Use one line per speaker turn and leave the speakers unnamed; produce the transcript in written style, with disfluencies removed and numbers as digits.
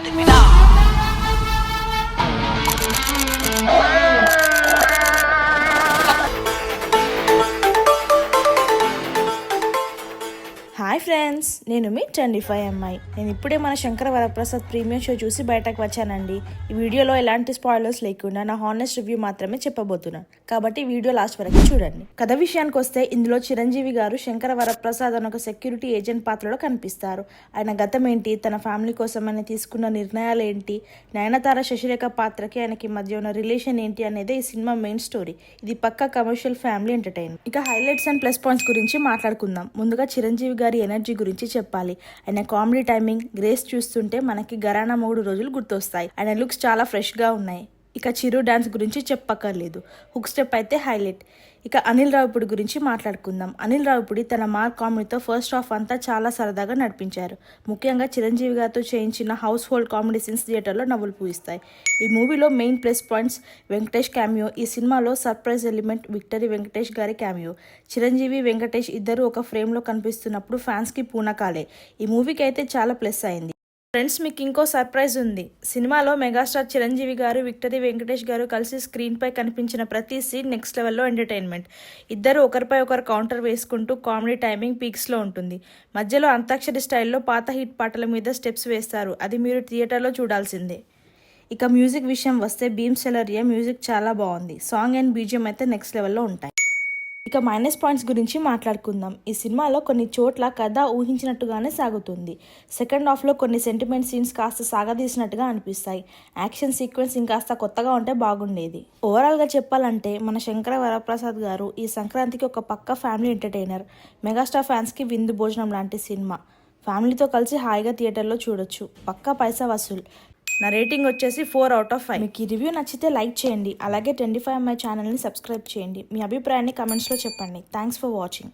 Adivina.
Hi friends, నేను మీ 25 అమ్మాయి. నేను ఇప్పుడే మన శంకర వరప్రసాద్ ప్రీమియం షో చూసి బయటకు వచ్చానండి. ఈ వీడియోలో ఎలాంటి స్పాయిలర్స్ లేకుండా నా హానెస్ట్ రివ్యూ మాత్రమే చెప్పబోతున్నాను, కాబట్టి వీడియో లాస్ట్ వరకు చూడండి. కథ విషయానికి వస్తే ఇందులో చిరంజీవి గారు శంకర వరప్రసాద్ అని ఒక సెక్యూరిటీ ఏజెంట్ పాత్రలో కనిపిస్తారు. ఆయన గతం ఏంటి, తన ఫ్యామిలీ కోసం ఆయన తీసుకున్న నిర్ణయాలు ఏంటి, నయనతార శశిరేఖ పాత్రకి ఆయనకి మధ్య ఉన్న రిలేషన్ ఏంటి అనేది ఈ సినిమా మెయిన్ స్టోరీ. ఇది పక్కా కమర్షియల్ ఫ్యామిలీ ఎంటర్టైన్మెంట్. ఇక హైలైట్స్ అండ్ ప్లస్ పాయింట్స్ గురించి మాట్లాడుకుందాం. ముందుగా చిరంజీవి గారి ఎనర్జీ గురించి చెప్పాలి. ఆయన కామెడీ టైమింగ్, గ్రేస్ చూస్తుంటే మనకి ఘరానా 3 రోజులు గుర్తొస్తాయి. ఆయన లుక్స్ చాలా ఫ్రెష్ గా ఉన్నాయి. ఇక చిరు డాన్స్ గురించి చెప్పక్కర్లేదు, హుక్ స్టెప్ అయితే హైలైట్. ఇక అనిల్ రావిపూడి గురించి మాట్లాడుకుందాం. అనిల్ రావిపూడి తన మార్క్ కామెడీతో ఫస్ట్ హాఫ్ అంతా చాలా సరదాగా నడిపించారు. ముఖ్యంగా చిరంజీవి గారితో చేయించిన హౌస్ హోల్డ్ కామెడీ సీన్స్ థియేటర్లో నవ్వులు పూయిస్తాయి. ఈ మూవీలో main plus points Venkatesh cameo. ఈ సినిమాలో సర్ప్రైజ్ ఎలిమెంట్ విక్టరీ వెంకటేష్ గారి క్యామియో. చిరంజీవి, వెంకటేష్ ఇద్దరు ఒక ఫ్రేమ్లో కనిపిస్తున్నప్పుడు ఫ్యాన్స్కి పూనకాలే. ఈ మూవీకి అయితే చాలా ప్లస్ అయింది. ఫ్రెండ్స్, మీకు ఇంకో సర్ప్రైజ్ ఉంది. సినిమాలో మెగాస్టార్ చిరంజీవి గారు, విక్టరీ వెంకటేష్ గారు కలిసి స్క్రీన్ పై కనిపించిన ప్రతి సీన్ నెక్స్ట్ లెవెల్లో ఎంటర్టైన్మెంట్. ఇద్దరు ఒకరిపై ఒకరు కౌంటర్ వేసుకుంటూ కామెడీ టైమింగ్ పీక్స్లో ఉంటుంది. మధ్యలో అంతాక్షరి స్టైల్లో పాత హిట్ పాటల మీద స్టెప్స్ వేస్తారు. అది మీరు థియేటర్లో చూడాల్సిందే. ఇక మ్యూజిక్ విషయం వస్తే భీమ్ సెలరియా మ్యూజిక్ చాలా బాగుంది. సాంగ్ అండ్ బీజియం అయితే నెక్స్ట్ లెవెల్లో ఉంటాయి. ఇక మైనస్ పాయింట్స్ గురించి మాట్లాడుకుందాం. ఈ సినిమాలో కొన్ని చోట్ల కథ ఊహించినట్టుగానే సాగుతుంది. సెకండ్ హాఫ్లో కొన్ని సెంటిమెంట్ సీన్స్ కాస్త సాగదీసినట్టుగా అనిపిస్తాయి. యాక్షన్ సీక్వెన్స్ ఇంకాస్త కొత్తగా ఉంటే బాగుండేది. ఓవరాల్గా చెప్పాలంటే మన శంకర వరప్రసాద్ గారు ఈ సంక్రాంతికి ఒక పక్క ఫ్యామిలీ ఎంటర్టైనర్. మెగాస్టార్ ఫ్యాన్స్కి విందు భోజనం లాంటి సినిమా. ఫ్యామిలీతో కలిసి హాయిగా థియేటర్లో చూడొచ్చు. పక్కా పైసా వసూల్. నా రేటింగ్ వచ్చేసి 4 out of 5. మీకు ఈ రివ్యూ నచ్చితే లైక్ చేయండి. అలాగే 25 అమ్మాయి ఛానల్ని సబ్స్క్రైబ్ చేయండి. మీ అభిప్రాయాన్ని కమెంట్స్లో చెప్పండి. Thanks for watching.